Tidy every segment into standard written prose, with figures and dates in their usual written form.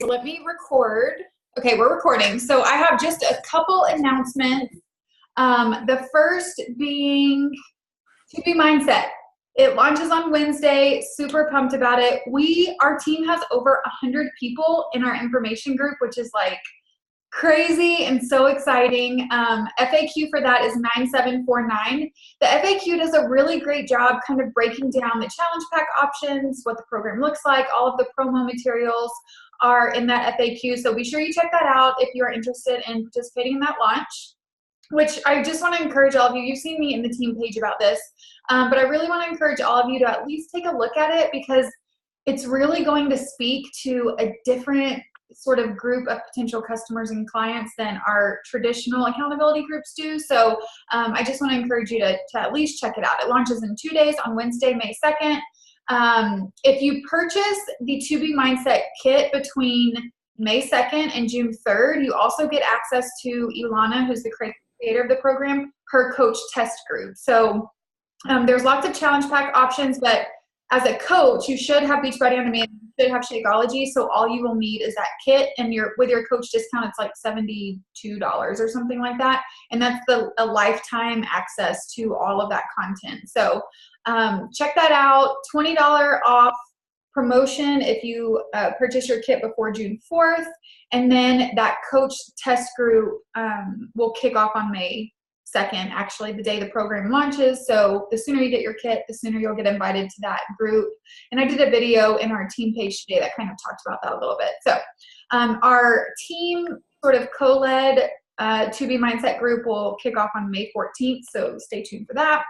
So let me record. Okay, we're recording. So I have just a couple announcements. The first being To Be Mindset. It launches on Wednesday. Super pumped about it. Our team has over 100 people in our information group, which is like crazy and so exciting. FAQ for that is 9749. The FAQ does a really great job kind of breaking down the challenge pack options, what the program looks like. All of the promo materials are in that FAQ, so be sure you check that out if you are interested in participating in that launch, which I just want to encourage all of you. You've seen me in the team page about this, but I really want to encourage all of you to at least take a look at it, because it's really going to speak to a different sort of group of potential customers and clients than our traditional accountability groups do. So I just want to encourage you to at least check it out. It launches in 2 days on Wednesday, May 2nd. If you purchase the To Be Mindset kit between May 2nd and June 3rd, you also get access to Ilana, who's the creator of the program, her coach test group. So there's lots of challenge pack options, but as a coach, you should have Beachbody On Demand, you should have Shakeology, so all you will need is that kit, and with your coach discount, it's like $72 or something like that, and that's a lifetime access to all of that content. So check that out. $20 off promotion if you purchase your kit before June 4th, and then that coach test group will kick off on May 2nd, actually the day the program launches. So the sooner you get your kit, the sooner you'll get invited to that group. And I did a video in our team page today that kind of talked about that a little bit. So our team sort of co-led To Be Mindset group will kick off on May 14th, so stay tuned for that.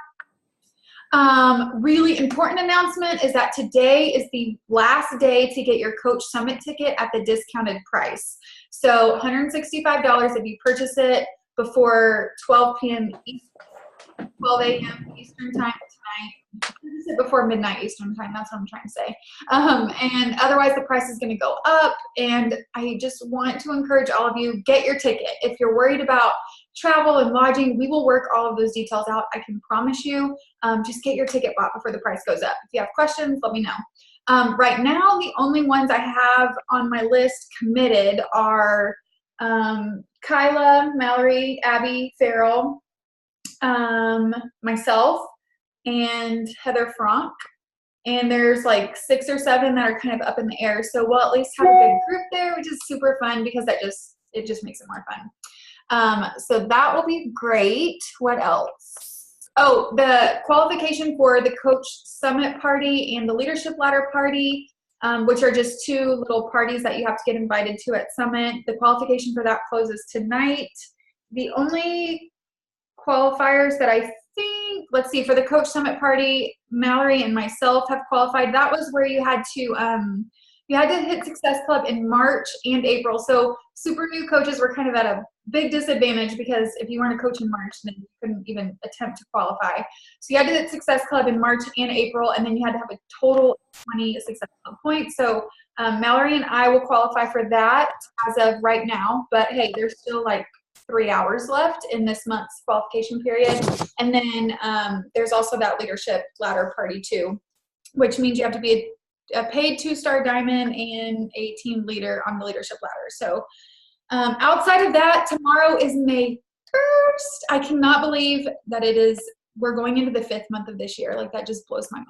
Really important announcement is that today is the last day to get your Coach Summit ticket at the discounted price. So $165 if you purchase it before 12 p.m. 12 a.m. Eastern time tonight. Before midnight Eastern time, that's what I'm trying to say. And otherwise the price is going to go up, and I just want to encourage all of you, get your ticket. If you're worried about travel and lodging, we will work all of those details out, I can promise you. Just get your ticket bought before the price goes up. If you have questions, let me know. Right now, the only ones I have on my list committed are Kyla, Mallory, Abby, Farrell, myself, and Heather Frank. And there's like 6 or 7 that are kind of up in the air. So we'll at least have a big group there, which is super fun because it just makes it more fun. So that will be great. What else? Oh, the qualification for the Coach Summit party and the Leadership Ladder party, which are just 2 little parties that you have to get invited to at Summit. The qualification for that closes tonight. The only qualifiers that I think, let's see, for the Coach Summit party, Mallory and myself have qualified. That was where you had to hit Success Club in March and April. So super new coaches were kind of at a big disadvantage, because if you weren't a coach in March, then you couldn't even attempt to qualify. So you had to hit Success Club in March and April, and then you had to have a total of 20 Success Club points. So Mallory and I will qualify for that as of right now, but hey, there's still like 3 hours left in this month's qualification period. And then there's also that Leadership Ladder party too, which means you have to be a paid 2-star diamond and a team leader on the Leadership Ladder. So outside of that, tomorrow is May 1st. I cannot believe that we're going into the 5th month of this year. Like, that just blows my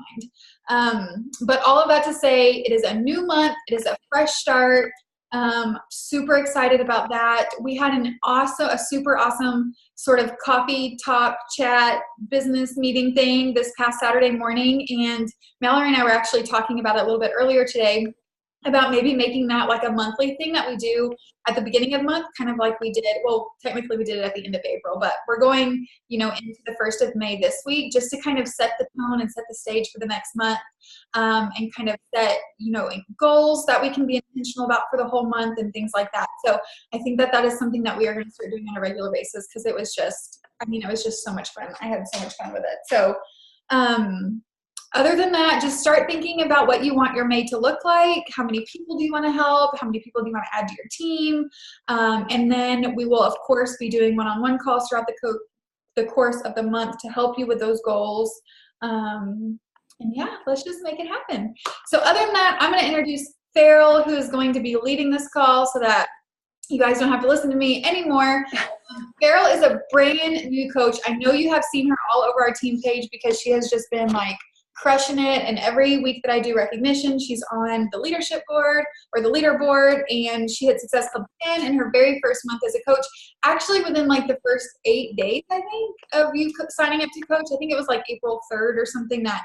mind. But all of that to say, it is a new month. It is a fresh start. Super excited about that. We had a super awesome sort of coffee talk chat business meeting thing this past Saturday morning, and Mallory and I were actually talking about it a little bit earlier today, about maybe making that like a monthly thing that we do at the beginning of the month, kind of like we did. Well, technically we did it at the end of April, but we're going, into the 1st of May this week, just to kind of set the tone and set the stage for the next month, and kind of set, goals that we can be intentional about for the whole month and things like that. So I think that is something that we are going to start doing on a regular basis, because it was just so much fun. I had so much fun with it. So, other than that, just start thinking about what you want your May to look like. How many people do you want to help? How many people do you want to add to your team? And then we will, of course, be doing one-on-one calls throughout the course of the month to help you with those goals. And yeah, let's just make it happen. So other than that, I'm going to introduce Heart-Feryl, who is going to be leading this call so that you guys don't have to listen to me anymore. Feryl is a brand new coach. I know you have seen her all over our team page because she has just been like crushing it. And every week that I do recognition, she's on the leadership board or the leaderboard, and she hit Success Club 10 in her very first month as a coach. Actually, within like the first 8 days, I think, of you signing up to coach. I think it was like April 3rd or something that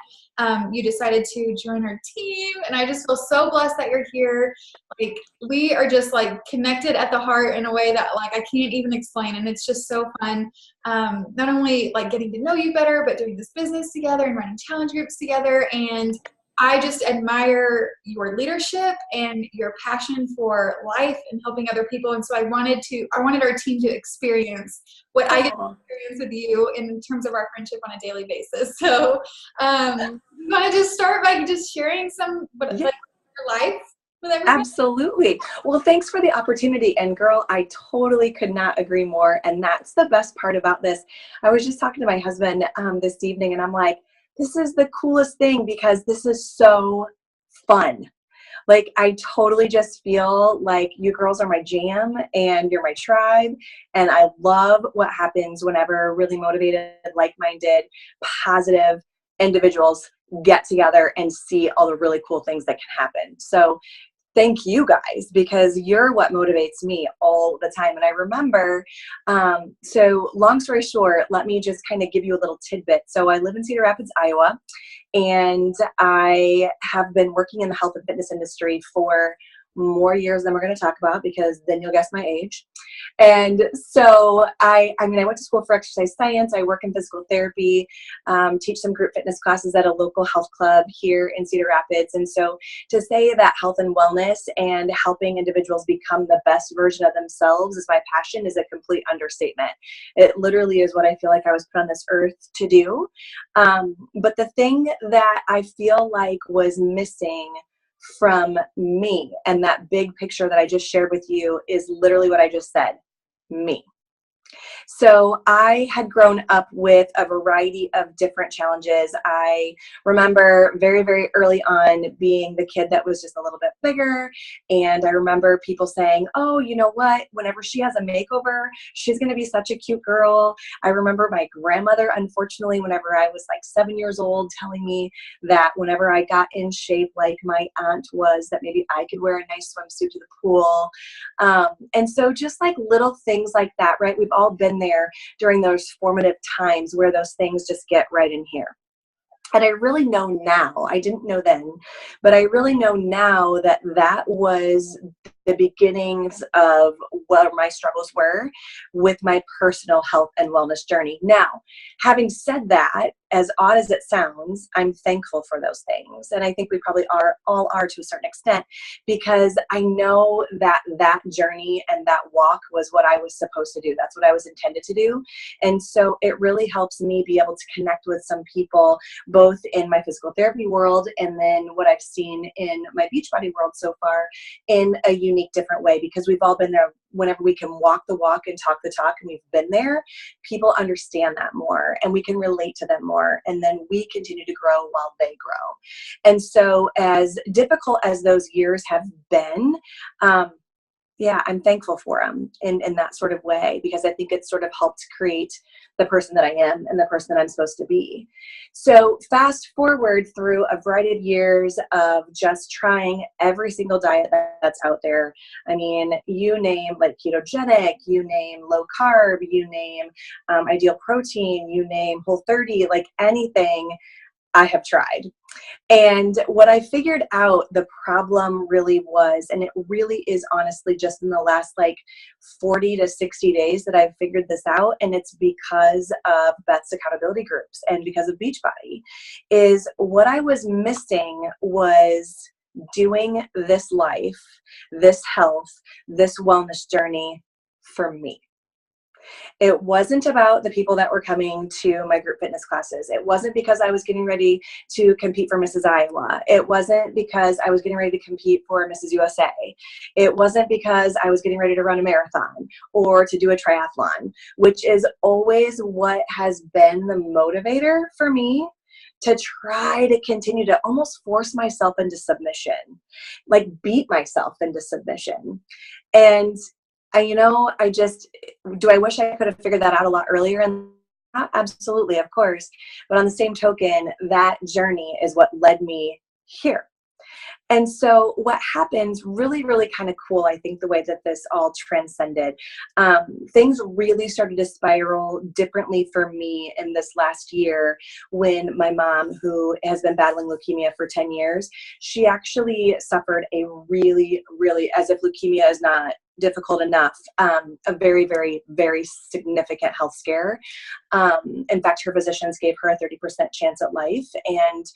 you decided to join our team. And I just feel so blessed that you're here. Like, we are just like connected at the heart in a way that like I can't even explain. And it's just so fun. Not only like getting to know you better, but doing this business together and running challenge groups together. And I just admire your leadership and your passion for life and helping other people. And so I wanted our team to experience what I get to experience with you in terms of our friendship on a daily basis. So you want to just start by just sharing like your life with everybody? Absolutely. Well, thanks for the opportunity. And girl, I totally could not agree more. And that's the best part about this. I was just talking to my husband this evening, and I'm like, this is the coolest thing because this is so fun. Like, I totally just feel like you girls are my jam and you're my tribe. And I love what happens whenever really motivated, like-minded, positive individuals get together and see all the really cool things that can happen. So thank you guys, because you're what motivates me all the time. And I remember, so long story short, let me just kind of give you a little tidbit. So I live in Cedar Rapids, Iowa, and I have been working in the health and fitness industry for more years than we're going to talk about, because then you'll guess my age. And so I went to school for exercise science. I work in physical therapy, teach some group fitness classes at a local health club here in Cedar Rapids. And so to say that health and wellness and helping individuals become the best version of themselves is my passion is a complete understatement. It literally is what I feel like I was put on this earth to do. But the thing that I feel like was missing from me and that big picture that I just shared with you is literally what I just said, me. So I had grown up with a variety of different challenges. I remember very, very early on being the kid that was just a little bit bigger. And I remember people saying, oh, you know what? Whenever she has a makeover, she's going to be such a cute girl. I remember my grandmother, unfortunately, whenever I was like 7 years old, telling me that whenever I got in shape like my aunt was, that maybe I could wear a nice swimsuit to the pool. And so just like little things like that, right? We've all been there during those formative times where those things just get right in here. And I really know now, I didn't know then, but I really know now that that was the beginnings of what my struggles were with my personal health and wellness journey. Now, having said that, as odd as it sounds, I'm thankful for those things. And I think we probably all are to a certain extent, because I know that that journey and that walk was what I was supposed to do. That's what I was intended to do. And so it really helps me be able to connect with some people, both in my physical therapy world and then what I've seen in my Beachbody world so far in a unique, different way, because we've all been there. Whenever we can walk the walk and talk the talk and we've been there, people understand that more and we can relate to them more. And then we continue to grow while they grow. And so as difficult as those years have been, yeah, I'm thankful for them in that sort of way, because I think it's sort of helped create the person that I am and the person that I'm supposed to be. So fast forward through a variety of years of just trying every single diet that's out there. I mean, you name like ketogenic, you name low carb, you name ideal protein, you name Whole30, like anything I have tried. And what I figured out the problem really was, and it really is honestly just in the last like 40 to 60 days that I've figured this out, and it's because of Beth's accountability groups and because of Beachbody, is what I was missing was doing this life, this health, this wellness journey for me. It wasn't about the people that were coming to my group fitness classes. It wasn't because I was getting ready to compete for Mrs. Iowa. It wasn't because I was getting ready to compete for Mrs. USA. It wasn't because I was getting ready to run a marathon or to do a triathlon, which is always what has been the motivator for me to try to continue to almost force myself into submission, like beat myself into submission. And do I wish I could have figured that out a lot earlier? And absolutely, of course. But on the same token, that journey is what led me here. And so what happens, really, really kind of cool, I think, the way that this all transcended. Things really started to spiral differently for me in this last year when my mom, who has been battling leukemia for 10 years, she actually suffered a really, really, as if leukemia is not difficult enough, a very, very, very significant health scare. In fact, her physicians gave her a 30% chance at life. And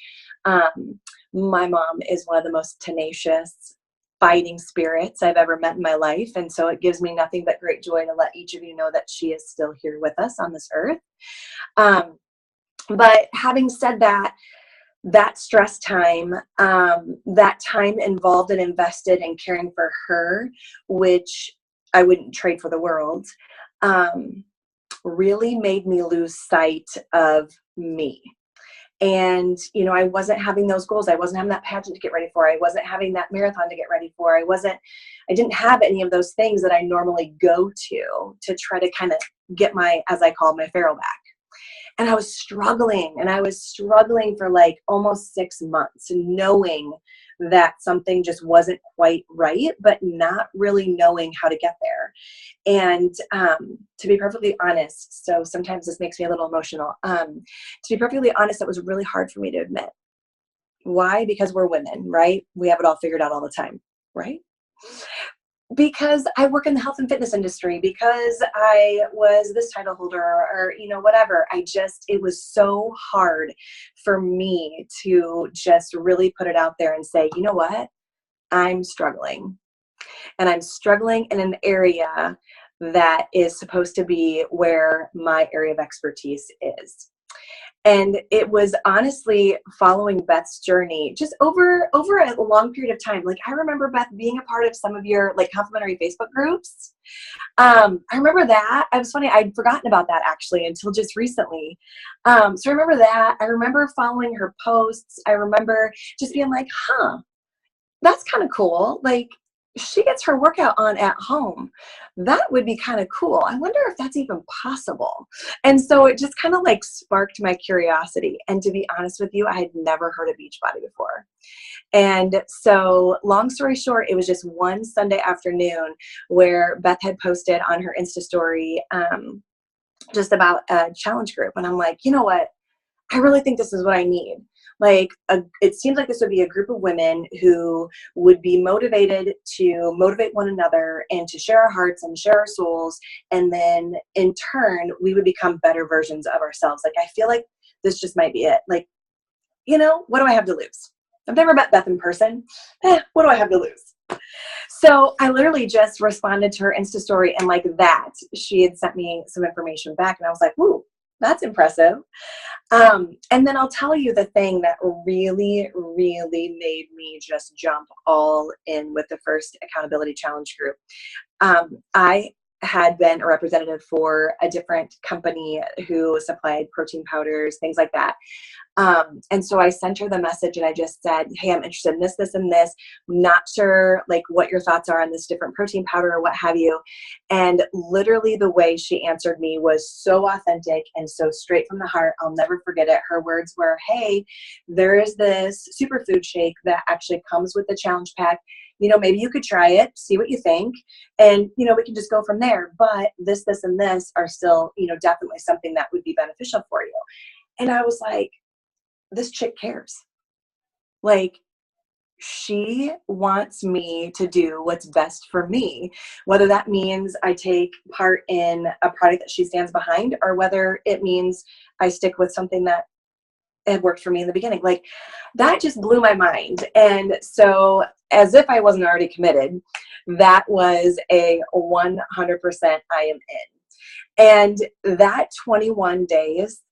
my mom is one of the most tenacious fighting spirits I've ever met in my life. And so it gives me nothing but great joy to let each of you know that she is still here with us on this earth. But having said that, that stress time, that time involved and invested in caring for her, which I wouldn't trade for the world, really made me lose sight of me. And, I wasn't having those goals. I wasn't having that pageant to get ready for. I wasn't having that marathon to get ready for. I didn't have any of those things that I normally go to try to kind of get my, as I call, my Feryl back. And I was struggling for like almost 6 months, knowing that something just wasn't quite right, but not really knowing how to get there. And to be perfectly honest, so sometimes this makes me a little emotional. To be perfectly honest, it was really hard for me to admit. Why? Because we're women, right? We have it all figured out all the time, right? Because I work in the health and fitness industry, because I was this title holder, or whatever. It was so hard for me to just really put it out there and say, you know what? I'm struggling. And I'm struggling in an area that is supposed to be where my area of expertise is. And it was honestly following Beth's journey just over a long period of time. Like, I remember, Beth, being a part of some of your like complimentary Facebook groups. I remember that. It was funny. I'd forgotten about that actually until just recently. So I remember that. I remember following her posts. I remember just being like, that's kind of cool. Like, she gets her workout on at home. That would be kind of cool. I wonder if that's even possible. And so it just kind of like sparked my curiosity. And to be honest with you, I had never heard of Beachbody before. And so long story short, it was just one Sunday afternoon where Beth had posted on her Insta story just about a challenge group. And I'm like, you know what? I really think this is what I need. Like, it seems like this would be a group of women who would be motivated to motivate one another and to share our hearts and share our souls. And then in turn, we would become better versions of ourselves. Like, I feel like this just might be it. Like, what do I have to lose? I've never met Beth in person. What do I have to lose? So I literally just responded to her Insta story, and like that, she had sent me some information back, and I was like, "Ooh, that's impressive." And then I'll tell you the thing that really, really made me just jump all in with the first accountability challenge group. I had been a representative for a different company who supplied protein powders, things like that. And so I sent her the message and I just said, hey, I'm interested in this, this, and this. I'm not sure like what your thoughts are on this different protein powder or what have you. And literally the way she answered me was so authentic and so straight from the heart. I'll never forget it. Her words were, hey, there is this superfood shake that actually comes with the challenge pack. Maybe you could try it, see what you think. And, we can just go from there. But this, and this are still, definitely something that would be beneficial for you. And I was like, this chick cares. Like, she wants me to do what's best for me, whether that means I take part in a product that she stands behind, or whether it means I stick with something that had worked for me in the beginning. Like, that just blew my mind. And so, as if I wasn't already committed, that was a 100% I am in. And that 21 days,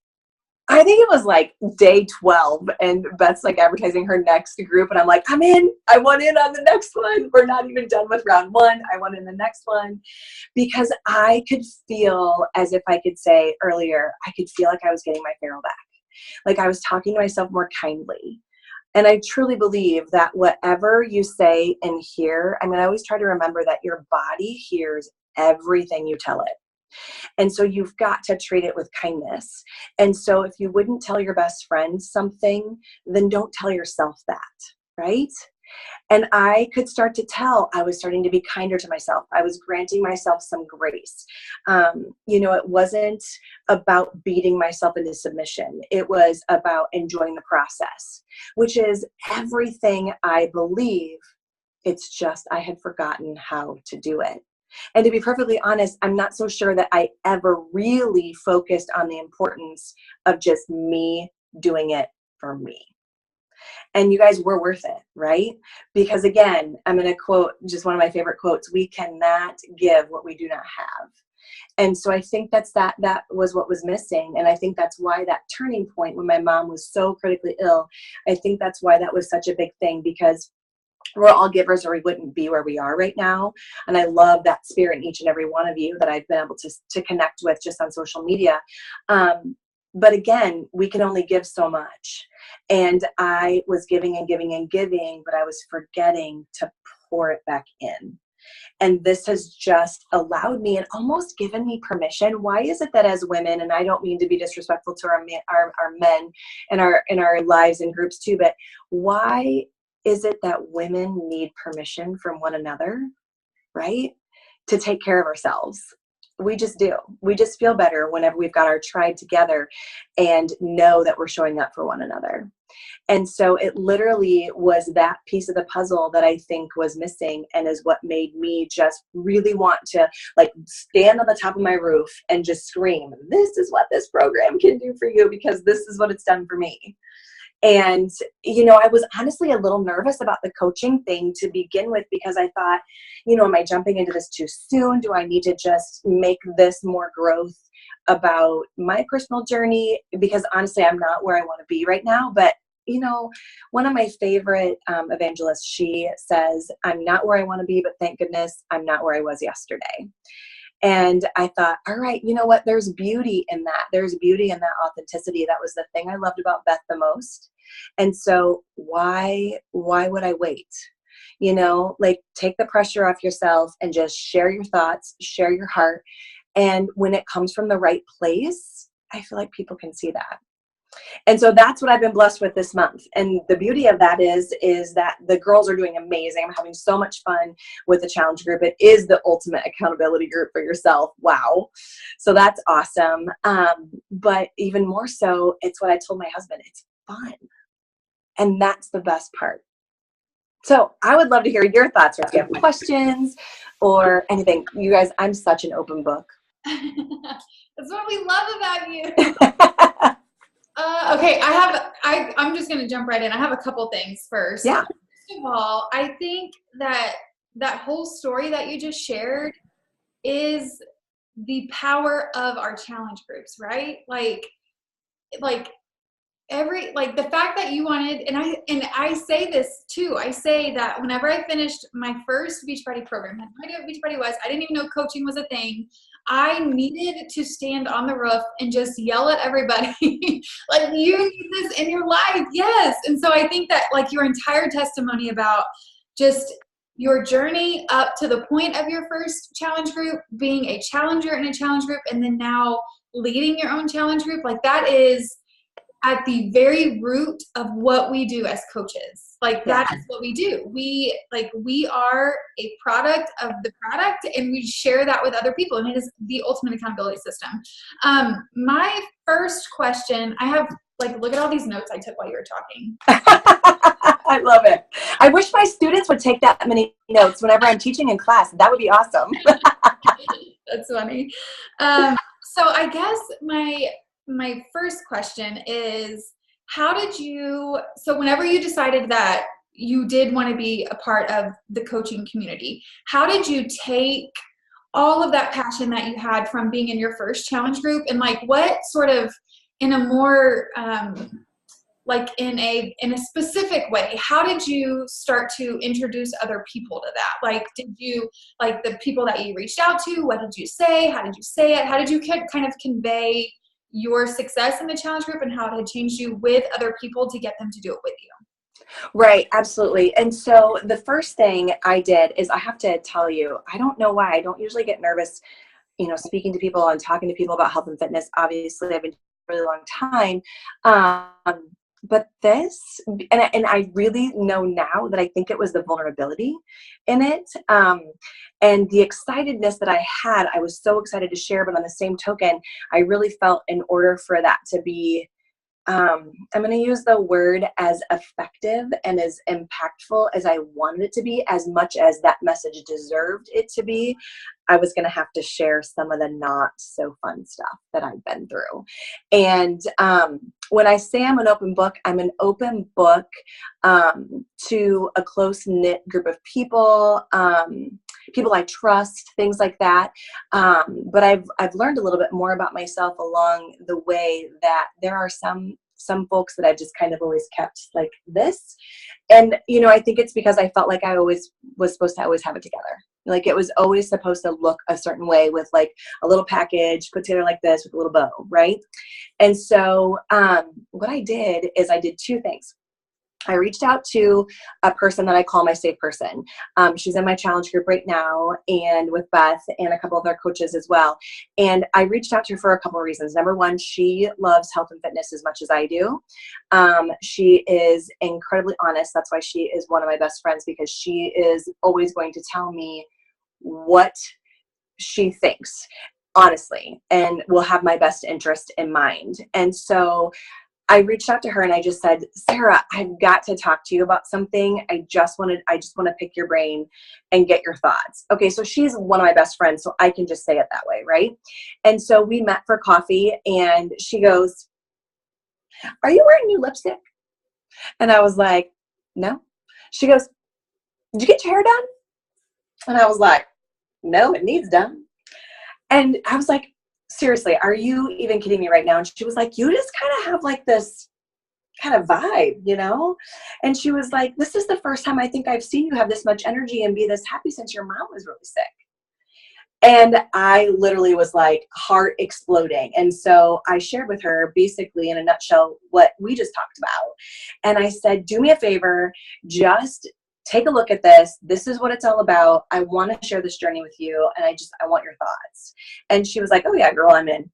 I think it was like day 12, and Beth's like advertising her next group, and I'm like, I'm in. I want in on the next one. We're not even done with round one. I want in the next one, because I could feel, as if I could say earlier, I could feel like I was getting my Feryl back. Like I was talking to myself more kindly. And I truly believe that whatever you say and hear, I mean, I always try to remember that your body hears everything you tell it. And so you've got to treat it with kindness. And so if you wouldn't tell your best friend something, then don't tell yourself that, right? And I could start to tell I was starting to be kinder to myself. I was granting myself some grace. It wasn't about beating myself into submission. It was about enjoying the process, which is everything I believe. It's just I had forgotten how to do it. And to be perfectly honest, I'm not so sure that I ever really focused on the importance of just me doing it for me. And you guys were worth it, right? Because again, I'm going to quote just one of my favorite quotes: we cannot give what we do not have. And so I think that was what was missing. And I think that's why that turning point when my mom was so critically ill, I think that's why that was such a big thing, because we're all givers or we wouldn't be where we are right now. And I love that spirit in each and every one of you that I've been able to connect with just on social media. But again, we can only give so much. And I was giving and giving and giving, but I was forgetting to pour it back in. And this has just allowed me and almost given me permission. Why is it that as women, and I don't mean to be disrespectful to our men in our lives and groups too, but why is it that women need permission from one another, right? To take care of ourselves. We just do. We just feel better whenever we've got our tribe together and know that we're showing up for one another. And so it literally was that piece of the puzzle that I think was missing, and is what made me just really want to like stand on the top of my roof and just scream, this is what this program can do for you, because this is what it's done for me. And, I was honestly a little nervous about the coaching thing to begin with, because I thought, am I jumping into this too soon? Do I need to just make this more growth about my personal journey? Because honestly, I'm not where I want to be right now. But, one of my favorite evangelists, she says, I'm not where I want to be, but thank goodness I'm not where I was yesterday. And I thought, all right, you know what? There's beauty in that. There's beauty in that authenticity. That was the thing I loved about Beth the most. And so why would I wait? Take the pressure off yourself and just share your thoughts, share your heart. And when it comes from the right place, I feel like people can see that. And so that's what I've been blessed with this month. And the beauty of that is that the girls are doing amazing. I'm having so much fun with the challenge group. It is the ultimate accountability group for yourself. Wow. So that's awesome. But even more so, it's what I told my husband. It's fun. And that's the best part. So I would love to hear your thoughts, or if you have questions or anything. You guys, I'm such an open book. That's what we love about you. Okay, I'm just going to jump right in. I have a couple things first. Yeah. First of all, I think that whole story that you just shared is the power of our challenge groups, right? Like the fact that you wanted, and I say this too. I say that whenever I finished my first Beachbody program, I had no idea what Beachbody was. I didn't even know coaching was a thing. I needed to stand on the roof and just yell at everybody, like, you need this in your life. Yes. And so I think that like your entire testimony about just your journey up to the point of your first challenge group, being a challenger in a challenge group, and then now leading your own challenge group, like that is at the very root of what we do as coaches. Like that is what we do. We are a product of the product, and we share that with other people, and it is the ultimate accountability system. My first question, I have look at all these notes I took while you were talking. I love it. I wish my students would take that many notes whenever I'm teaching in class. That would be awesome. That's funny. So I guess my first question is, so whenever you decided that you did want to be a part of the coaching community, how did you take all of that passion that you had from being in your first challenge group, and what sort of, in a more, in a specific way, how did you start to introduce other people to that? Did you, the people that you reached out to, what did you say? How did you say it? How did you kind of convey your success in the challenge group and how it had changed you with other people to get them to do it with you. Right, absolutely. And so the first thing I did is, I have to tell you, I don't know why I don't usually get nervous, speaking to people and talking to people about health and fitness. Obviously, I've been doing it for a really long time. But this, and I really know now that I think it was the vulnerability in it. And the excitedness that I had, I was so excited to share, but on the same token, I really felt in order for that to be, I'm going to use the word as effective and as impactful as I wanted it to be, as much as that message deserved it to be, I was going to have to share some of the not so fun stuff that I've been through. And when I say I'm an open book, I'm an open book to a close-knit group of people, people I trust, things like that. But I've learned a little bit more about myself along the way, that there are some folks that I've just kind of always kept like this. And, I think it's because I felt like I always was supposed to always have it together. Like, it was always supposed to look a certain way, with like a little package put together like this with a little bow, right? And so what I did is I did two things. I reached out to a person that I call my safe person. She's in my challenge group right now, and with Beth and a couple of other coaches as well. And I reached out to her for a couple of reasons. Number one, she loves health and fitness as much as I do. She is incredibly honest. That's why she is one of my best friends, because she is always going to tell me what she thinks, honestly, and will have my best interest in mind. And so I reached out to her and I just said, Sarah, I've got to talk to you about something. I just want to pick your brain and get your thoughts. Okay. So she's one of my best friends, so I can just say it that way. Right. And so we met for coffee, and she goes, are you wearing new lipstick? And I was like, no. She goes, did you get your hair done? And I was like, no, it needs done. And I was like, seriously, are you even kidding me right now? And she was like, you just kind of have like this kind of vibe, And she was like, this is the first time I think I've seen you have this much energy and be this happy since your mom was really sick. And I literally was like, heart exploding. And so I shared with her, basically in a nutshell, what we just talked about. And I said, do me a favor, just take a look at this. This is what it's all about. I want to share this journey with you. And I want your thoughts. And she was like, oh yeah, girl, I'm in.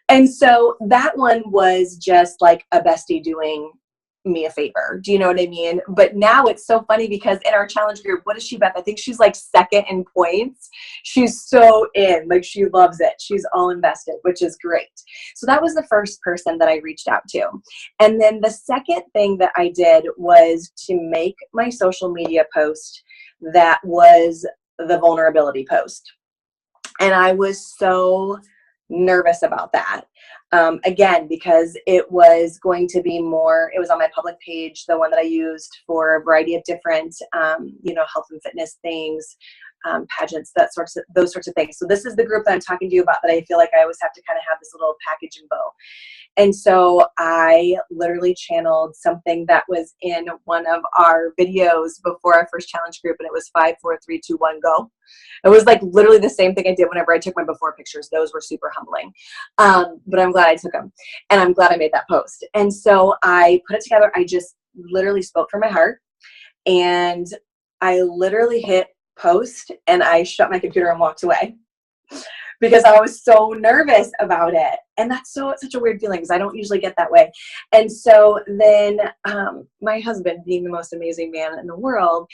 And so that one was just like a bestie doing me a favor. Do you know what I mean? But now it's so funny, because in our challenge group, what is she, Beth? I think she's like second in points. She's so in, like, she loves it. She's all invested, which is great. So that was the first person that I reached out to. And then the second thing that I did was to make my social media post that was the vulnerability post. And I was so nervous about that. Again, because it was going to be more, it was on my public page, the one that I used for a variety of different, health and fitness things, pageants, those sorts of things. So this is the group that I'm talking to you about, that I feel like I always have to kind of have this little package and bow. And so I literally channeled something that was in one of our videos before our first challenge group, and it was 5, 4, 3, 2, 1, go. It was like literally the same thing I did whenever I took my before pictures. Those were super humbling. But I'm glad I took them, and I'm glad I made that post. And so I put it together. I just literally spoke from my heart, and I literally hit post, and I shut my computer and walked away, because I was so nervous about it. And that's such a weird feeling, because I don't usually get that way. And so then my husband, being the most amazing man in the world,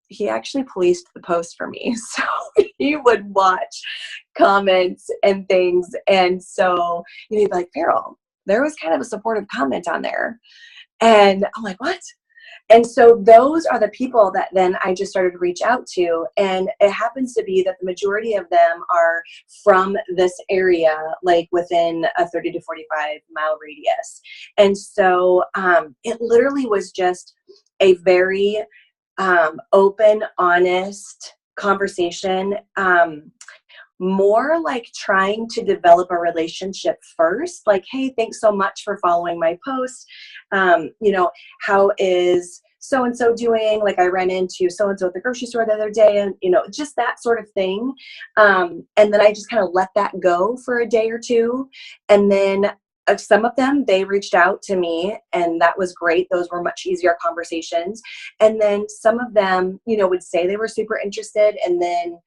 he actually policed the post for me. So he would watch comments and things. And so he'd be like, Feryl, there was kind of a supportive comment on there. And I'm like, what? And so those are the people that then I just started to reach out to. And it happens to be that the majority of them are from this area, like within a 30 to 45 mile radius. And so it literally was just a very open, honest conversation, more like trying to develop a relationship first. Like, hey, thanks so much for following my post. How is so-and-so doing? Like I ran into so-and-so at the grocery store the other day, and, just that sort of thing. And then I just kind of let that go for a day or two. And then some of them, they reached out to me, and that was great. Those were much easier conversations. And then some of them, would say they were super interested, and then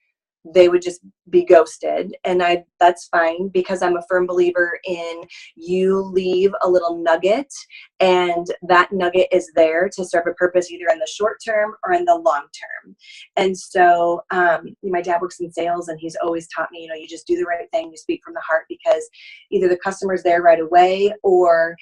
they would just be ghosted. And that's fine, because I'm a firm believer in, you leave a little nugget, and that nugget is there to serve a purpose either in the short term or in the long term. And so my dad works in sales, and he's always taught me, you just do the right thing, you speak from the heart, because either the customer's there right away, or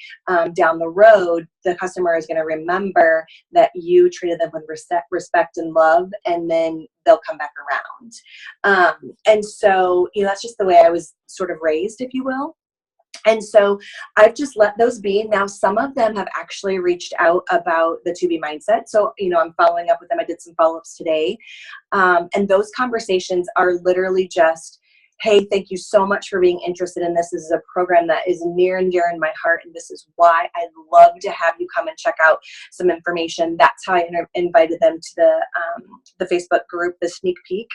down the road, the customer is going to remember that you treated them with respect and love, and then they'll come back around. And so, that's just the way I was sort of raised, if you will. And so I've just let those be. Now, some of them have actually reached out about the To Be mindset. So, I'm following up with them. I did some follow-ups today. And those conversations are literally just, hey, thank you so much for being interested in this. This is a program that is near and dear in my heart, and this is why I'd love to have you come and check out some information. That's how I invited them to the Facebook group, the sneak peek.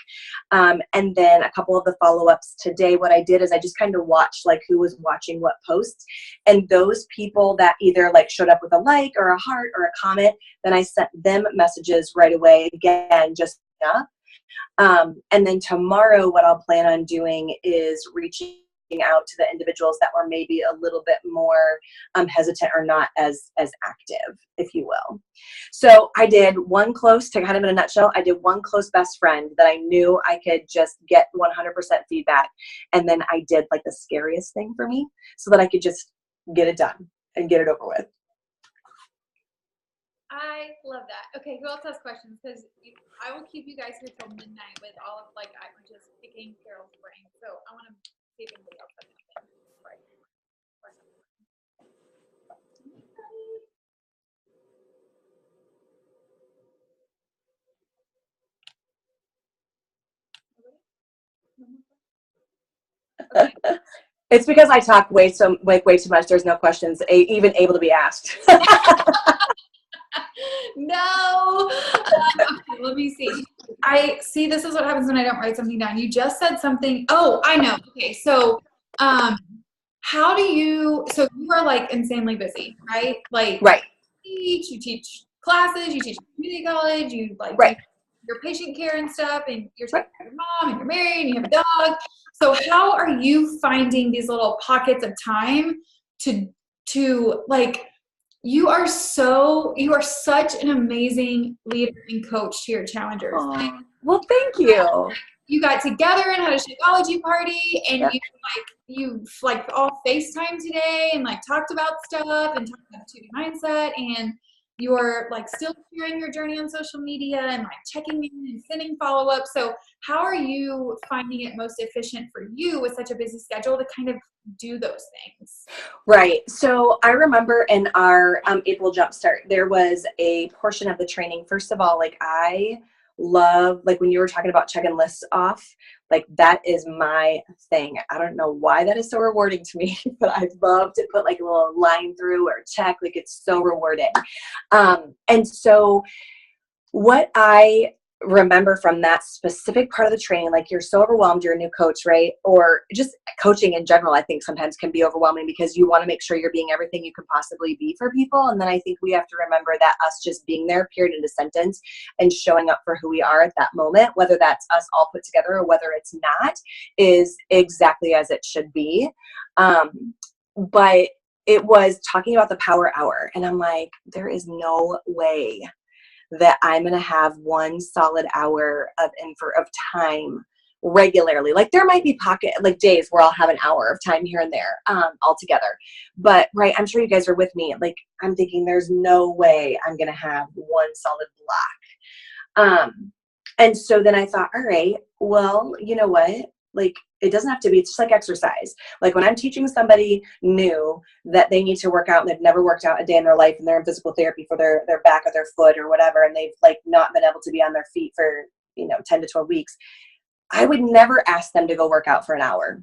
And then a couple of the follow-ups today, what I did is I just kind of watched like who was watching what posts, and those people that either like showed up with a like or a heart or a comment, then I sent them messages right away, again, just up. And then tomorrow, what I'll plan on doing is reaching out to the individuals that were maybe a little bit more hesitant or not as active, if you will. So I did one close, to kind of in a nutshell, I did one close best friend that I knew I could just get 100% feedback. And then I did like the scariest thing for me, so that I could just get it done and get it over with. I love that. Okay, who else has questions? Because I will keep you guys here till midnight with all of, like, I'm just picking Carol's brain. So I want to see if anybody else has anything. Right. Okay. It's because I talk way too much. There's no questions even able to be asked. No. Okay, let me see. I see. This is what happens when I don't write something down. You just said something. Oh, I know. Okay, so how do you? So you are like insanely busy, right? Like, right. You teach classes, you teach community college, you like right. do your patient care and stuff, and you're taking care of your mom, and you're married, and you have a dog. So how are you finding these little pockets of time to like? You are such an amazing leader and coach to your challengers. Like, well, thank you. You got together and had a Shakeology party, and you all FaceTime today and like talked about stuff and talked about the 2D mindset, and you're like still sharing your journey on social media and like checking in and sending follow-ups. So how are you finding it most efficient for you with such a busy schedule to kind of do those things? Right. So I remember in our April Jumpstart, there was a portion of the training. First of all, like I love, like when you were talking about checking lists off, like that is my thing. I don't know why that is so rewarding to me, but I love to put like a little line through or check, like it's so rewarding. And so what I remember from that specific part of the training, like you're so overwhelmed, you're a new coach, right? Or just coaching in general, I think sometimes can be overwhelming because you want to make sure you're being everything you could possibly be for people. And then I think we have to remember that us just being there, period, in a sentence, and showing up for who we are at that moment, whether that's us all put together or whether it's not, is exactly as it should be. But it was talking about the power hour. And I'm like, there is no way that I'm going to have one solid hour of time regularly. Like there might be like days where I'll have an hour of time here and there all together. But right, I'm sure you guys are with me. Like I'm thinking there's no way I'm going to have one solid block. And so then I thought, all right, well, you know what? Like it doesn't have to be, it's just like exercise. Like when I'm teaching somebody new that they need to work out and they've never worked out a day in their life and they're in physical therapy for their back or their foot or whatever, and they've like not been able to be on their feet for, 10 to 12 weeks, I would never ask them to go work out for an hour.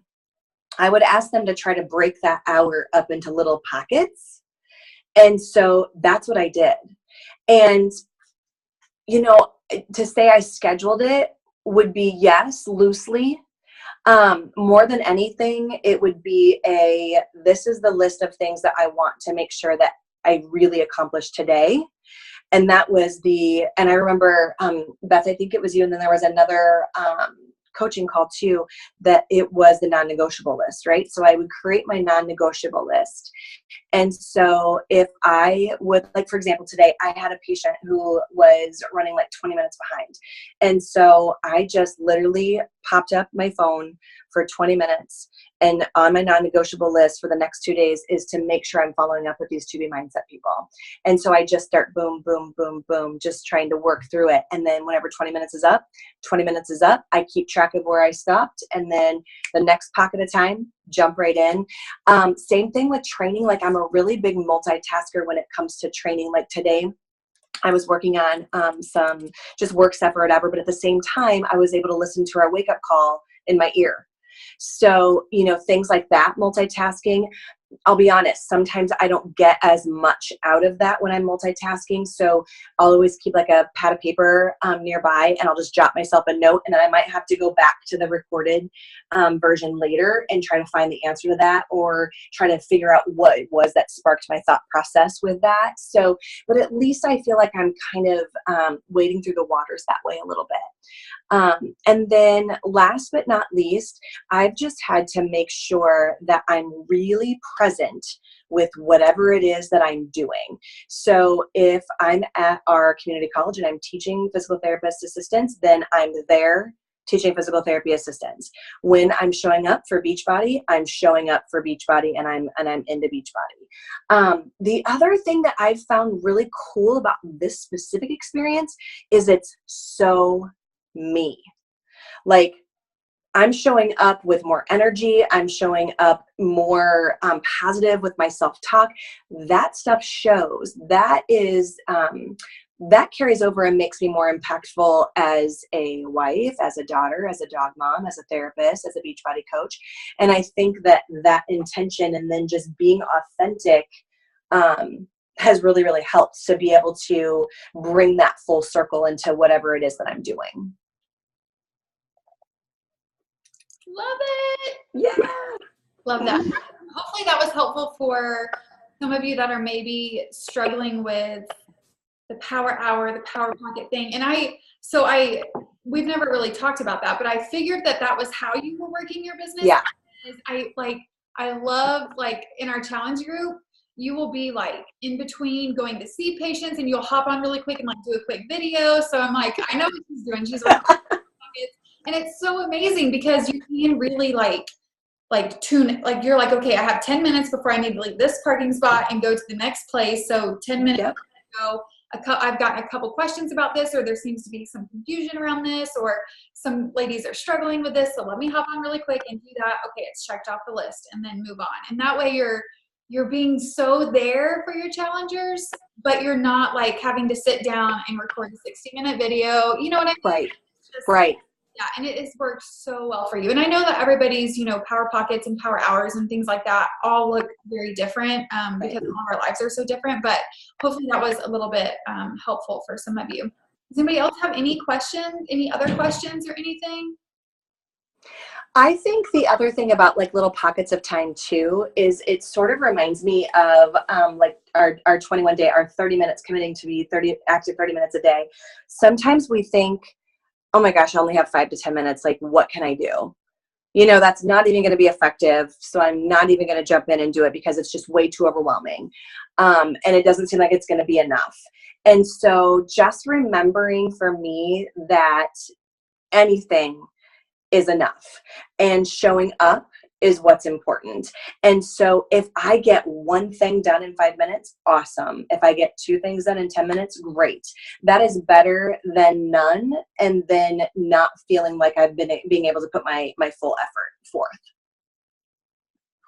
I would ask them to try to break that hour up into little pockets. And so that's what I did. And, you know, to say I scheduled it would be yes, loosely. More than anything, it would be this is the list of things that I want to make sure that I really accomplish today. And that was and I remember, Beth, I think it was you, and then there was another coaching call too, that it was the non-negotiable list, right? So I would create my non-negotiable list. And so if I would, like, for example, today I had a patient who was running like 20 minutes behind. And so I just literally popped up my phone for 20 minutes. And on my non-negotiable list for the next 2 days is to make sure I'm following up with these 2B mindset people. And so I just start boom, boom, boom, boom, just trying to work through it. And then whenever 20 minutes is up, I keep track of where I stopped. And then the next pocket of time, jump right in. Same thing with training. Like, I'm a really big multitasker when it comes to training. Like today, I was working on some just work stuff or whatever, but at the same time, I was able to listen to our wake up call in my ear. So, things like that, multitasking. I'll be honest, sometimes I don't get as much out of that when I'm multitasking. So I'll always keep like a pad of paper nearby, and I'll just jot myself a note, and then I might have to go back to the recorded version later and try to find the answer to that, or try to figure out what it was that sparked my thought process with that. So, but at least I feel like I'm kind of wading through the waters that way a little bit. And then last but not least, I've just had to make sure that I'm really present with whatever it is that I'm doing. So if I'm at our community college and I'm teaching physical therapist assistants, then I'm there teaching physical therapy assistants. When I'm showing up for Beachbody, I'm showing up for Beachbody, and I'm into Beachbody. The other thing that I've found really cool about this specific experience is it's so me. Like, I'm showing up with more energy. I'm showing up more positive with my self-talk. That stuff shows. That is, that carries over and makes me more impactful as a wife, as a daughter, as a dog mom, as a therapist, as a Beachbody coach. And I think that intention and then just being authentic has really, really helped to be able to bring that full circle into whatever it is that I'm doing. Love it. Yeah. Love that. Hopefully that was helpful for some of you that are maybe struggling with the power hour, the power pocket thing. And we've never really talked about that, but I figured that was how you were working your business. Yeah. I love, like, in our challenge group, you will be like in between going to see patients and you'll hop on really quick and like do a quick video. So I'm like, I know what she's doing. She's working pockets. And it's so amazing because you can really like tune, like, you're like, okay, I have 10 minutes before I need to leave this parking spot and go to the next place. So 10 minutes Yep. ago, I've gotten a couple questions about this, or there seems to be some confusion around this, or some ladies are struggling with this. So let me hop on really quick and do that. Okay, it's checked off the list, and then move on. And that way you're being so there for your challengers, but you're not like having to sit down and record a 60-minute video. You know what I mean? Right. Yeah, and it has worked so well for you. And I know that everybody's, power pockets and power hours and things like that all look very different because all of our lives are so different. But hopefully that was a little bit helpful for some of you. Does anybody else have any questions, any other questions or anything? I think the other thing about like little pockets of time too is it sort of reminds me of like our 21 day, our 30 minutes committing to be 30 minutes a day. Sometimes we think, oh my gosh, I only have 5 to 10 minutes. Like, what can I do? That's not even going to be effective. So I'm not even going to jump in and do it because it's just way too overwhelming. And it doesn't seem like it's going to be enough. And so just remembering for me that anything is enough, and showing up is what's important. And so if I get one thing done in 5 minutes, awesome. If I get 2 things done in 10 minutes, great. That is better than none, and then not feeling like I've been being able to put my full effort forth.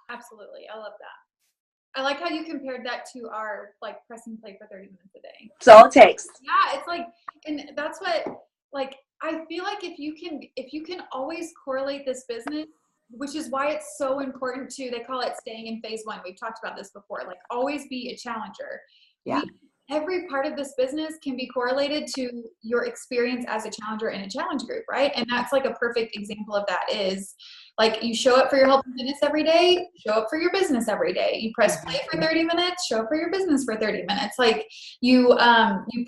Absolutely. I love that. I like how you compared that to our like pressing play for 30 minutes a day. It's all it takes. Yeah, it's like, and that's what, like, I feel like if you can always correlate this business, which is why it's so important they call it staying in phase 1. We've talked about this before, like always be a challenger. Yeah. every part of this business can be correlated to your experience as a challenger in a challenge group, right? And that's like a perfect example of that is like you show up for your health and fitness every day, show up for your business every day. You press play for 30 minutes, show up for your business for 30 minutes. Like you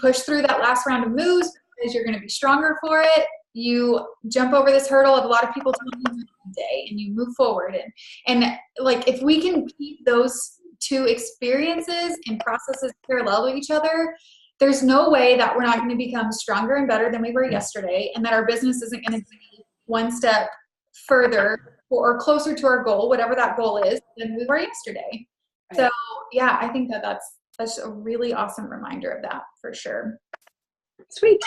push through that last round of moves because you're going to be stronger for it. You jump over this hurdle of a lot of people telling you day and you move forward. And like if we can keep those two experiences and processes parallel to each other, there's no way that we're not going to become stronger and better than we were yesterday, and that our business isn't going to be one step further or closer to our goal, whatever that goal is, than we were yesterday. Right. So yeah, I think that that's a really awesome reminder of that for sure. Sweet.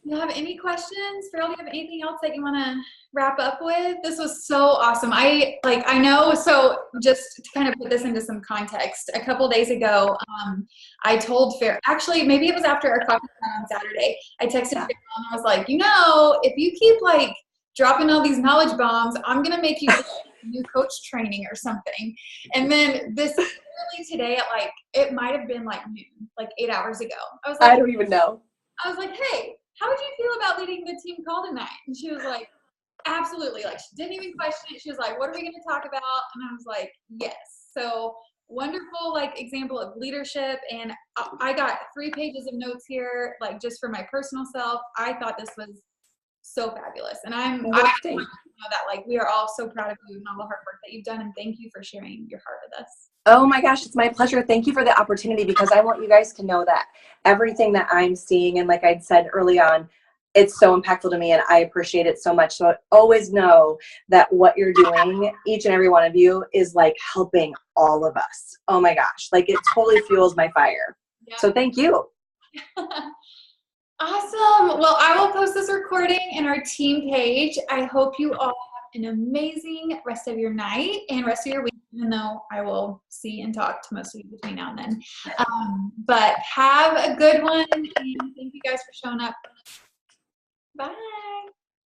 Do you have any questions? Feryl, do you have anything else that you want to wrap up with? This was so awesome. I know, so just to kind of put this into some context, a couple days ago, I told Feryl, actually, maybe it was after our coffee time on Saturday, I texted Feryl and I was like, if you keep like dropping all these knowledge bombs, I'm going to make you new coach training or something. And then this literally today at like, it might've been like noon, like 8 hours ago. I was like, I don't even know. I was like, hey, how would you feel about leading the team call tonight? And she was like, absolutely. Like, she didn't even question it. She was like, what are we going to talk about? And I was like, yes. So wonderful, like, example of leadership. And I got 3 pages of notes here, like, just for my personal self. I thought this was so fabulous. And I want to know that, like, we are all so proud of you and all the hard work that you've done. And thank you for sharing your heart with us. Oh my gosh, it's my pleasure. Thank you for the opportunity, because I want you guys to know that everything that I'm seeing, and like I'd said early on, it's so impactful to me and I appreciate it so much. So always know that what you're doing, each and every one of you, is like helping all of us. Oh my gosh, like it totally fuels my fire. Yep. So thank you. Awesome. Well, I will post this recording in our team page. I hope you all have an amazing rest of your night and rest of your week, even though I will see and talk to most of you between now and then. But have a good one, and thank you guys for showing up. Bye.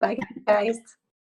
Bye, guys.